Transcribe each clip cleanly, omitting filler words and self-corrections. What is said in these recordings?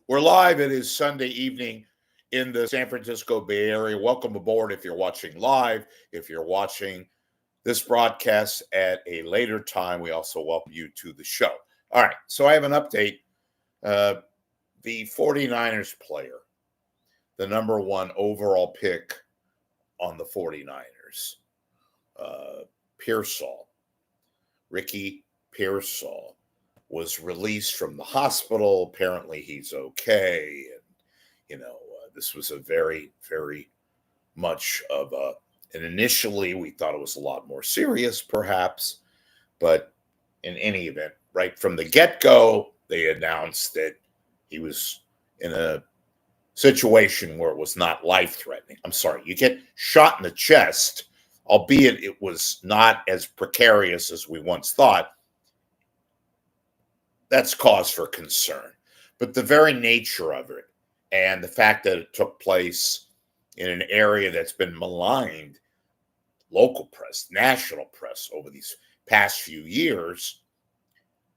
We're live. It is Sunday evening in the San Francisco Bay Area. Welcome aboard if you're watching live. If you're watching this broadcast at a later time, we also welcome you to the show. All right, so I have an update. The 49ers player, the number one overall pick on the 49ers, Piersall, Ricky Pearsall, was released from the hospital. Apparently he's okay. And, this was a very, very much of and initially we thought it was a lot more serious, perhaps. But in any event, right from the get-go, they announced that he was in a situation where it was not life-threatening. I'm sorry, you get shot in the chest, albeit it was not as precarious as we once thought. That's cause for concern. But the very nature of it and the fact that it took place in an area that's been maligned, local press, national press over these past few years,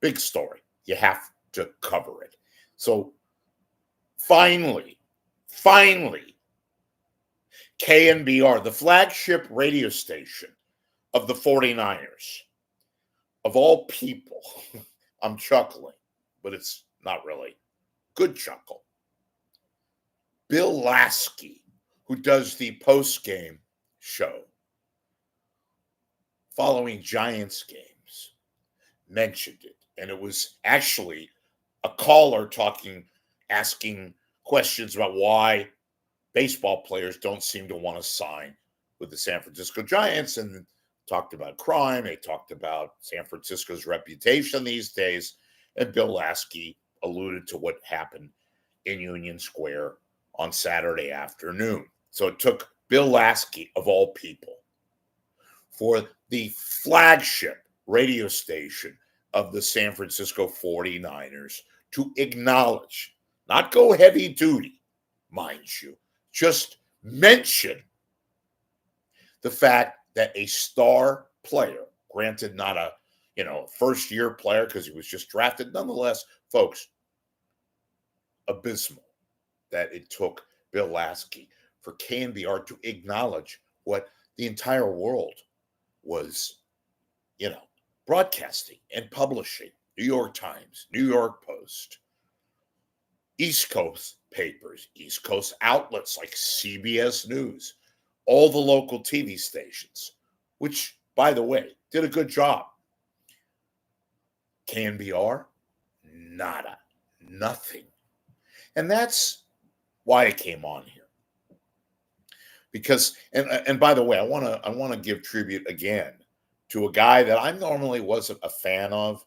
big story. You have to cover it. So finally, KNBR, the flagship radio station of the 49ers, of all people, I'm chuckling, but it's not really good chuckle. Bill Laskey, who does the post-game show following Giants games, mentioned it. And it was actually a caller asking questions about why baseball players don't seem to want to sign with the San Francisco Giants, and talked about crime. They talked about San Francisco's reputation these days. And Bill Laskey alluded to what happened in Union Square on Saturday afternoon. So it took Bill Laskey, of all people, for the flagship radio station of the San Francisco 49ers to acknowledge, not go heavy duty, mind you, just mention the fact that a star player, granted not a first-year player because he was just drafted, nonetheless, folks, abysmal that it took Bill Laskey for KNBR to acknowledge what the entire world was, broadcasting and publishing. New York Times, New York Post, East Coast papers, East Coast outlets like CBS News, all the local TV stations, which, by the way, did a good job. KNBR, nada, nothing. And that's why I came on here. Because, and by the way, I want to give tribute again to a guy that I normally wasn't a fan of,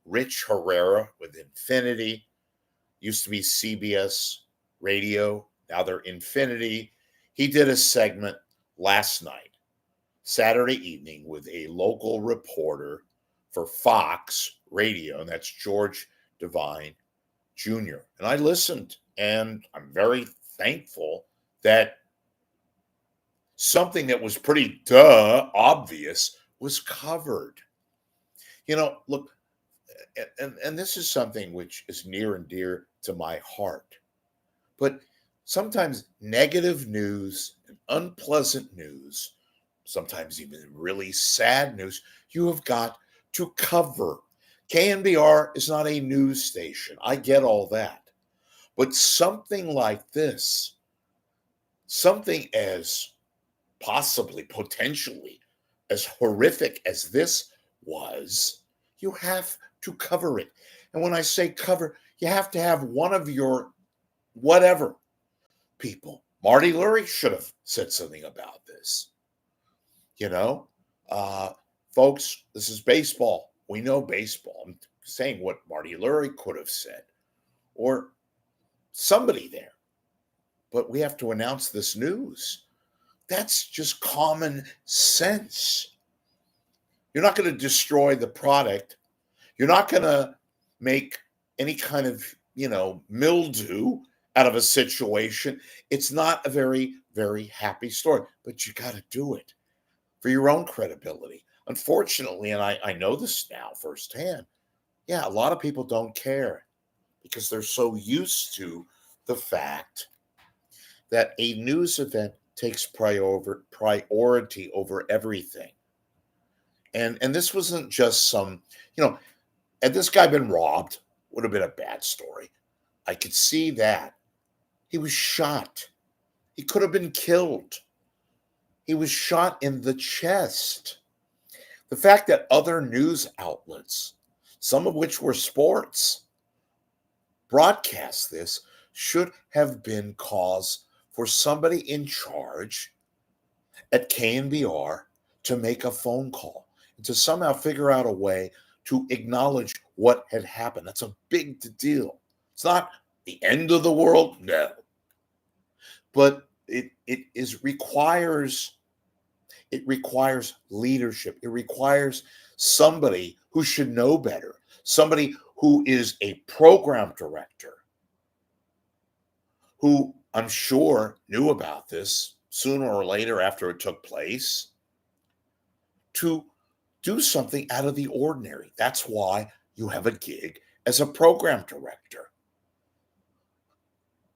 Rich Herrera with Infinity. Used to be CBS Radio, now they're Infinity. He did a segment last night, Saturday evening, with a local reporter for Fox Radio, and that's George Devine Jr. And I listened, and I'm very thankful that something that was pretty obvious was covered. Look, and this is something which is near and dear to my heart. But sometimes negative news and unpleasant news, sometimes even really sad news, you have got to cover. KNBR is not a news station. I get all that. But something like this, something as potentially as horrific as this was, you have to cover it. And when I say cover, you have to have one of your whatever people. Marty Lurie should have said something about this. Folks, this is baseball. We know baseball. I'm saying what Marty Lurie could have said, or somebody there. But we have to announce this news. That's just common sense. You're not going to destroy the product. You're not going to make any kind of, mildew out of a situation. It's not a very, very happy story, but you got to do it for your own credibility. Unfortunately, and I know this now firsthand, a lot of people don't care. because they're so used to the fact that a news event takes priority over everything. And this wasn't just some, had this guy been robbed, would have been a bad story. I could see that. He was shot. He could have been killed. He was shot in the chest. The fact that other news outlets, some of which were sports, broadcast this should have been cause for somebody in charge at KNBR to make a phone call and to somehow figure out a way to acknowledge what had happened. That's a big deal. It's not the end of the world, no. But it requires leadership. It requires somebody who should know better, somebody who is a program director, who I'm sure knew about this sooner or later after it took place, to do something out of the ordinary. That's why you have a gig as a program director.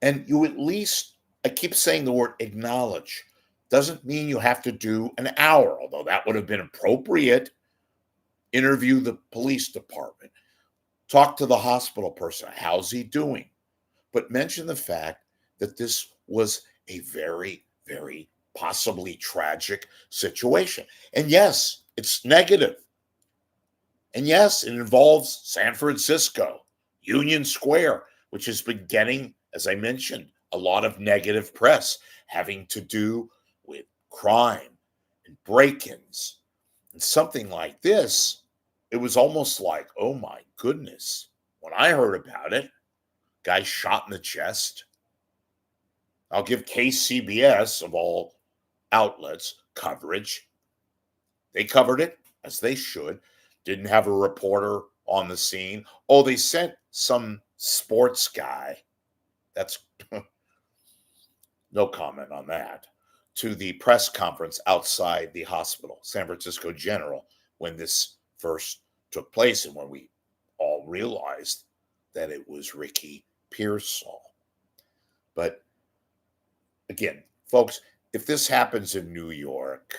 And you at least, I keep saying the word acknowledge, doesn't mean you have to do an hour, although that would have been appropriate. Interview the police department, talk to the hospital person. How's he doing? But mention the fact that this was a very, very possibly tragic situation. And yes, it's negative. And yes, it involves San Francisco, Union Square, which has been getting, as I mentioned, a lot of negative press having to do with crime and break-ins. And something like this, it was almost like, oh my goodness, when I heard about it, guy shot in the chest. I'll give KCBS, of all outlets, coverage. They covered it, as they should. Didn't have a reporter on the scene. Oh, they sent some sports guy. That's no comment on that. To the press conference outside the hospital, San Francisco General, when this first took place and when we all realized that it was Ricky Pearsall. But again, folks, if this happens in New York,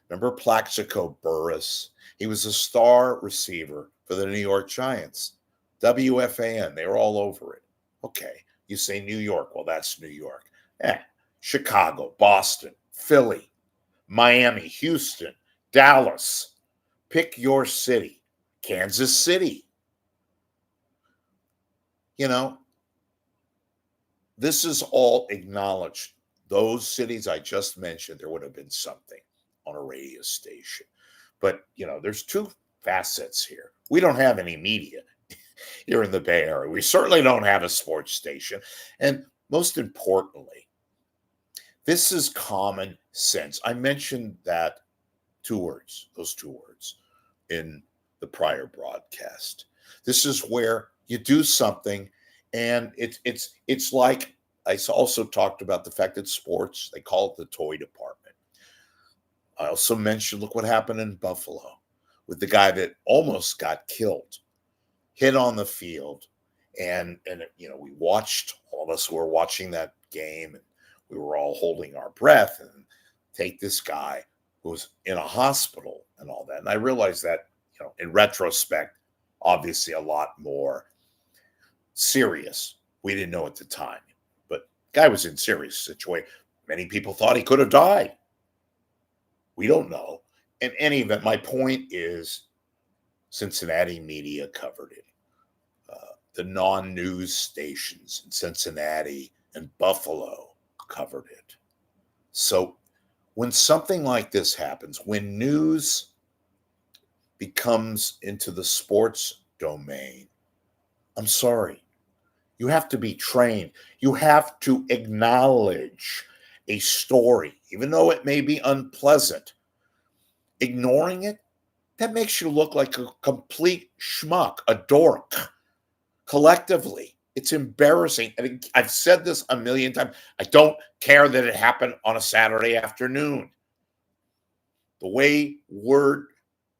remember Plaxico Burress? He was a star receiver for the New York Giants. WFAN, they were all over it. Okay, you say New York, well, that's New York. Chicago, Boston, Philly, Miami, Houston, Dallas. Pick your city. Kansas City. This is all acknowledged. Those cities I just mentioned, there would have been something on a radio station. But, there's two facets here. We don't have any media here in the Bay Area. We certainly don't have a sports station. And most importantly, this is common sense. I mentioned those two words in the prior broadcast. This is where you do something, and it's like I also talked about the fact that sports, they call it the toy department. I also mentioned, look what happened in Buffalo with the guy that almost got killed, hit on the field. And we watched, all of us who were watching that game, and we were all holding our breath and take this guy who was in a hospital and all that. And I realized that, in retrospect, obviously a lot more serious. We didn't know at the time, but guy was in serious situation. Many people thought he could have died. We don't know. In any event, my point is Cincinnati media covered it. The non-news stations in Cincinnati and Buffalo covered it. So when something like this happens, when news becomes into the sports domain, I'm sorry, you have to be trained. You have to acknowledge a story, even though it may be unpleasant. Ignoring it, that makes you look like a complete schmuck, a dork. Collectively, it's embarrassing. And I've said this a million times. I don't care that it happened on a Saturday afternoon. The way word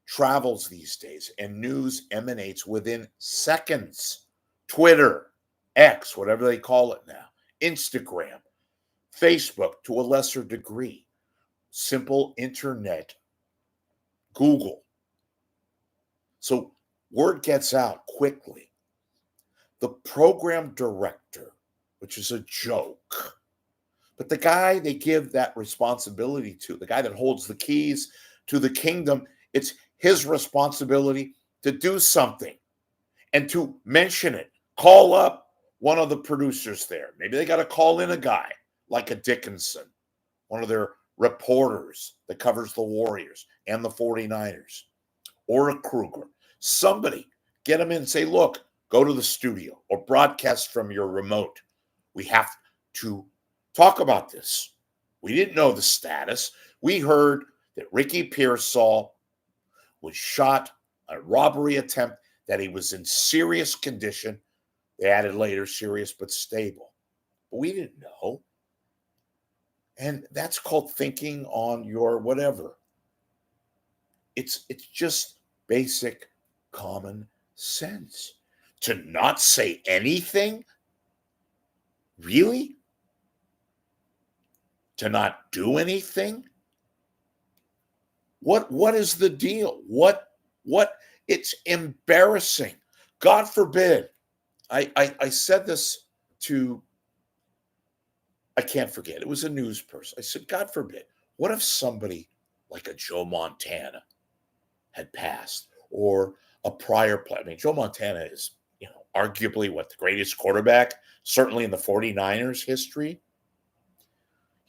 travels these days and news emanates within seconds. Twitter, X, whatever they call it now, Instagram, Facebook to a lesser degree, simple internet, Google. So word gets out quickly. The program director, which is a joke, but the guy they give that responsibility to, the guy that holds the keys to the kingdom, it's his responsibility to do something and to mention it. Call up one of the producers there. Maybe they got to call in a guy like a Dickinson, one of their reporters that covers the Warriors and the 49ers, or a Kruger. Somebody get them in and say, look, go to the studio or broadcast from your remote. We have to talk about this. We didn't know the status. We heard that Ricky Pearsall was shot, a robbery attempt, that he was in serious condition. They added later, serious but stable. But we didn't know. And that's called thinking on your whatever. It's just basic common sense. To not say anything? Really? To not do anything? What is the deal? What it's embarrassing. God forbid. I said this to, I can't forget. It was a news person. I said, God forbid. What if somebody like a Joe Montana had passed, or a prior player? I mean, Joe Montana is, arguably the greatest quarterback, certainly in the 49ers history.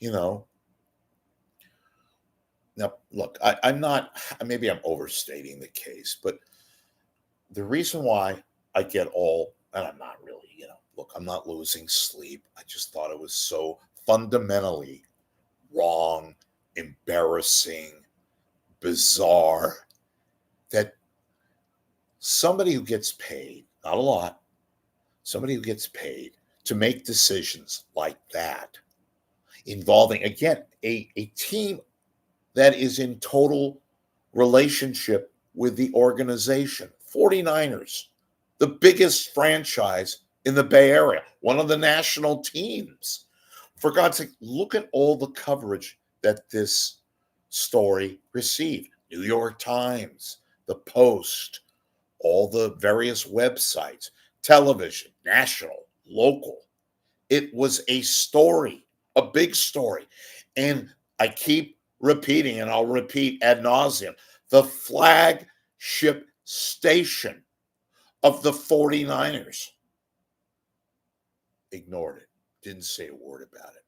Now, look, I'm not, maybe I'm overstating the case, but the reason why I get all, and I'm not really, look, I'm not losing sleep. I just thought it was so fundamentally wrong, embarrassing, bizarre that somebody who gets paid, not a lot, somebody who gets paid to make decisions like that, involving, again, a team that is in total relationship with the organization. 49ers, the biggest franchise in the Bay Area, one of the national teams. For God's sake, look at all the coverage that this story received. New York Times, the Post, all the various websites, television, national, local. It was a story, a big story. And I keep repeating, and I'll repeat ad nauseum, the flagship station of the 49ers ignored it, didn't say a word about it.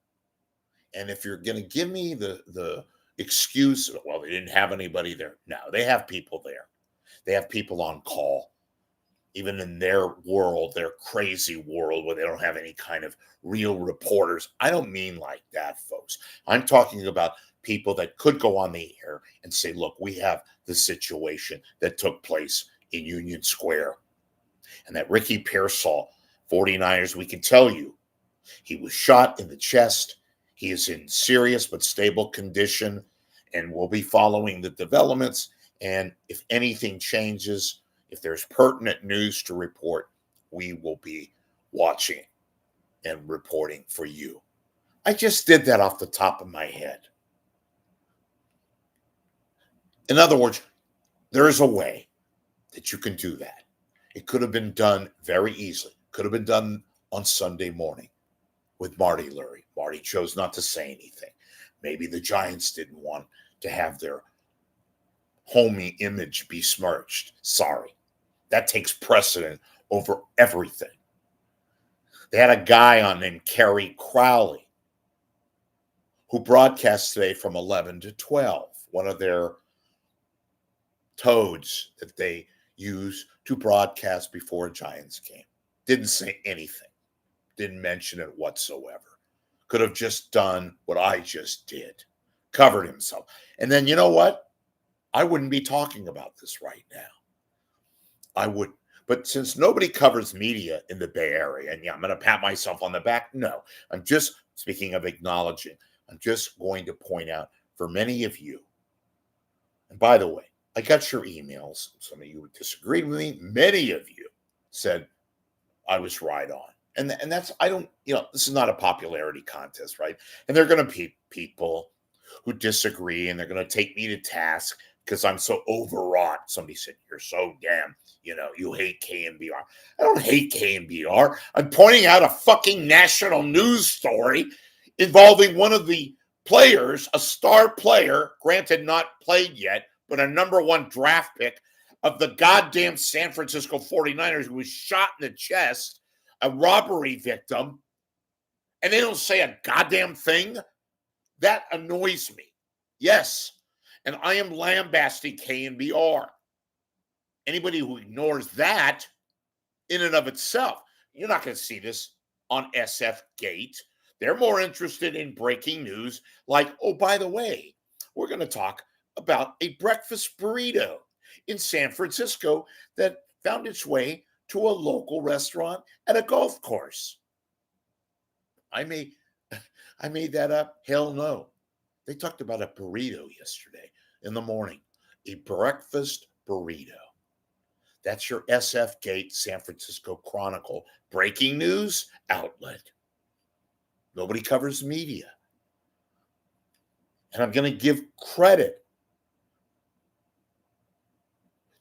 And if you're going to give me the excuse, well, they didn't have anybody there. No, they have people there. They have people on call, even in their world, their crazy world where they don't have any kind of real reporters. I don't mean like that, folks. I'm talking about people that could go on the air and say, look, we have the situation that took place in Union Square. And that Ricky Pearsall, 49ers, we can tell you, he was shot in the chest. He is in serious but stable condition, and we'll be following the developments. And if anything changes, if there's pertinent news to report, we will be watching and reporting for you. I just did that off the top of my head. In other words, there is a way that you can do that. It could have been done very easily. Could have been done on Sunday morning with Marty Lurie. Marty chose not to say anything. Maybe the Giants didn't want to have their homey image besmirched. Sorry. That takes precedent over everything. They had a guy on named Kerry Crowley who broadcast today from 11 to 12, one of their toads that they use to broadcast before a Giants game. Didn't say anything. Didn't mention it whatsoever. Could have just done what I just did. Covered himself. And then, you know what? I wouldn't be talking about this right now. I wouldn't. But since nobody covers media in the Bay Area, and I'm going to pat myself on the back, no. I'm just, speaking of acknowledging, I'm just going to point out for many of you, and by the way, I got your emails. Some of you disagreed with me. Many of you said, I was right on. And that's, I don't, this is not a popularity contest, right? And they're going to be people who disagree, and they're going to take me to task because I'm so overwrought. Somebody said, you're so damn, you hate KNBR. I don't hate KNBR. I'm pointing out a fucking national news story involving one of the players, a star player, granted not played yet, but a number one draft pick of the goddamn San Francisco 49ers, who was shot in the chest, a robbery victim, and they don't say a goddamn thing. That annoys me. Yes. And I am lambasting KNBR. Anybody who ignores that in and of itself, you're not going to see this on SF Gate. They're more interested in breaking news like, oh, by the way, we're going to talk about a breakfast burrito in San Francisco that found its way to a local restaurant at a golf course. I made that up. Hell no. They talked about a burrito yesterday in the morning, a breakfast burrito. That's your SF Gate San Francisco Chronicle breaking news outlet. Nobody covers media. And I'm going to give credit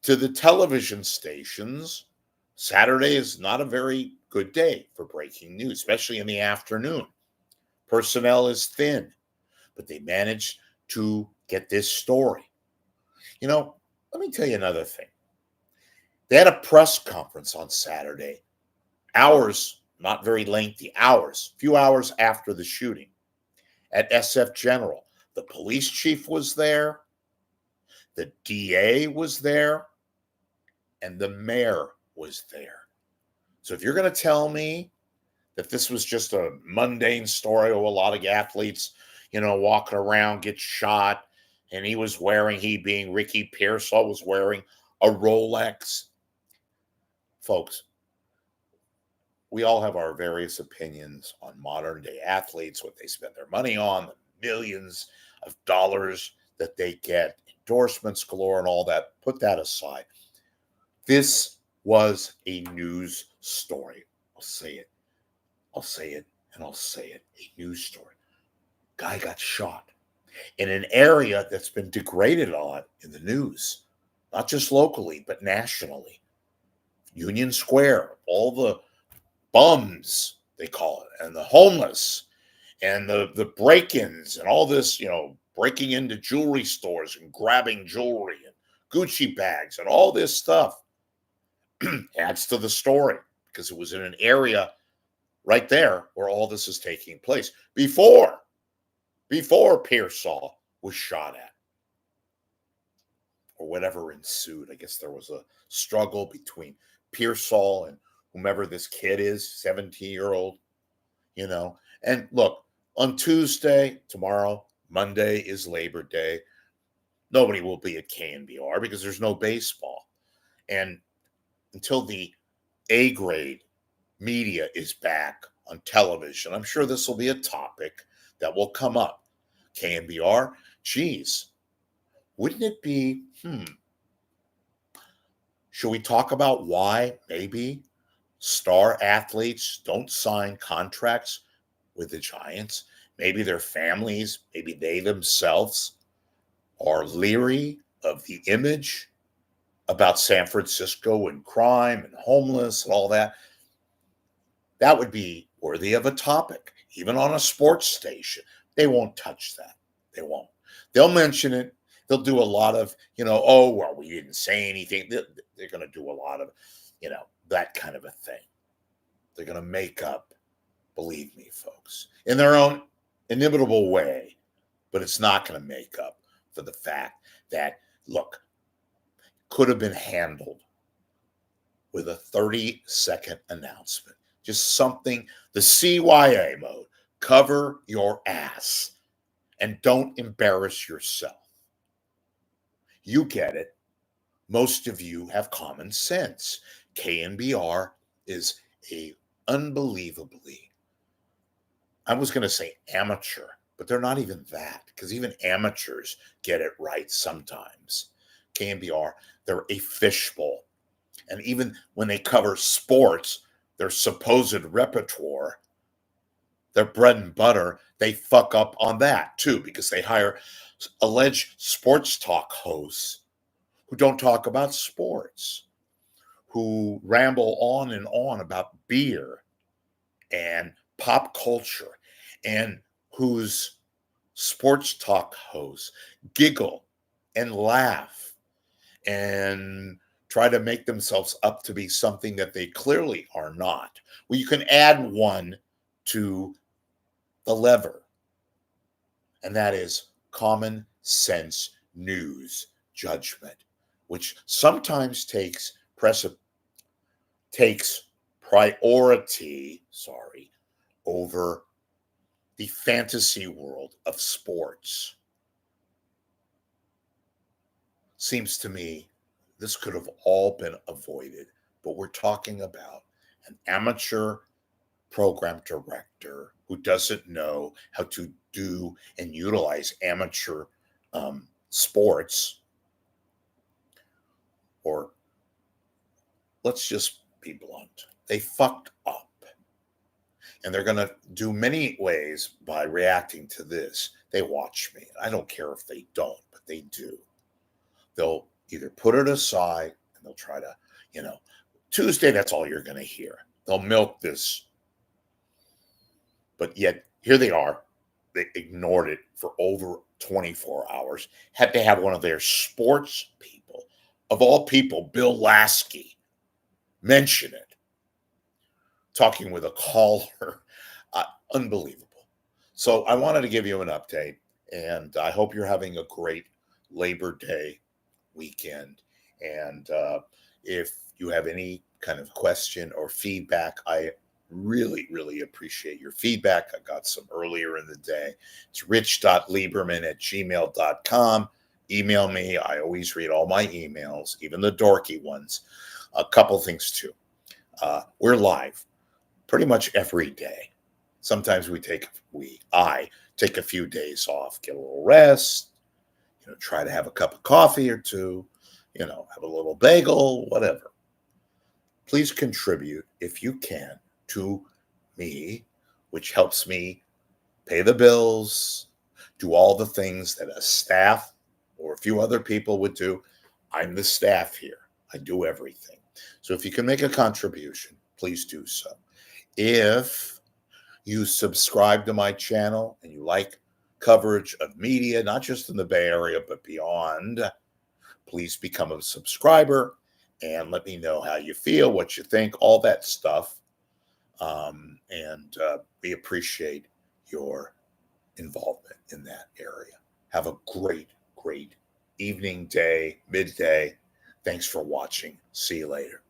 to the television stations. Saturday is not a very good day for breaking news, especially in the afternoon. Personnel is thin, but they managed to get this story. Let me tell you another thing. They had a press conference on Saturday, hours, not very lengthy, hours, few hours after the shooting at SF General. The police chief was there, the DA was there, and the mayor was there. So if you're going to tell me that this was just a mundane story of a lot of athletes, walking around, get shot, and he being Ricky Pearsall, was wearing a Rolex. Folks, we all have our various opinions on modern day athletes, what they spend their money on, the millions of dollars that they get, endorsements galore and all that. Put that aside. This was a news story. I'll say it, and I'll say it. A news story. Guy got shot in an area that's been degraded a lot in the news, not just locally, but nationally. Union Square, all the bums, they call it, and the homeless, and the break-ins, and all this, breaking into jewelry stores and grabbing jewelry and Gucci bags and all this stuff adds to the story because it was in an area right there where all this is taking place before Piersall was shot at or whatever ensued. I guess there was a struggle between Piersall and whomever this kid is, 17-year-old, And look, on Tuesday, tomorrow, Monday is Labor Day. Nobody will be at KNBR because there's no baseball. And until the A-grade media is back on television, I'm sure this will be a topic that will come up. KNBR, geez, wouldn't it be, should we talk about why maybe star athletes don't sign contracts with the Giants? Maybe their families, maybe they themselves are leery of the image about San Francisco and crime and homeless and all that. That would be worthy of a topic, even on a sports station. They won't touch that. They won't. They'll mention it. They'll do a lot of, oh, well, we didn't say anything. They're going to do a lot of, that kind of a thing. They're going to make up, believe me, folks, in their own inimitable way. But it's not going to make up for the fact that, look, could have been handled with a 30-second announcement. Just something, the CYA mode, cover your ass and don't embarrass yourself. You get it. Most of you have common sense. KNBR is a unbelievably, I was going to say amateur, but they're not even that, because even amateurs get it right sometimes. KNBR, they're a fishbowl. And even when they cover sports, their supposed repertoire, their bread and butter, they fuck up on that too, because they hire alleged sports talk hosts who don't talk about sports, who ramble on and on about beer and pop culture, and whose sports talk hosts giggle and laugh and try to make themselves up to be something that they clearly are not. Well, you can add one to the lever, and that is common sense news judgment, which sometimes takes priority, over the fantasy world of sports. Seems to me this could have all been avoided, but we're talking about an amateur program director who doesn't know how to do and utilize amateur sports, or let's just be blunt, they fucked up. And they're going to do many ways by reacting to this. They watch me. I don't care if they don't, but they do. They'll either put it aside and they'll try to, Tuesday, that's all you're going to hear. They'll milk this. But yet, here they are. They ignored it for over 24 hours. Had to have one of their sports people, of all people, Bill Laskey, mention it. Talking with a caller. Unbelievable. So I wanted to give you an update, and I hope you're having a great Labor Day weekend. And if you have any kind of question or feedback, I really, really appreciate your feedback. I got some earlier in the day. It's rich.lieberman@gmail.com. Email me. I always read all my emails, even the dorky ones. A couple things too. We're live pretty much every day. Sometimes I take a few days off, get a little rest, try to have a cup of coffee or two, have a little bagel, whatever. Please contribute if you can to me, which helps me pay the bills, do all the things that a staff or a few other people would do. I'm the staff here. I do everything. So if you can make a contribution, please do so. If you subscribe to my channel and you like coverage of media, not just in the Bay Area, but beyond, please become a subscriber and let me know how you feel, what you think, all that stuff. We appreciate your involvement in that area. Have a great, great evening, day, midday. Thanks for watching. See you later.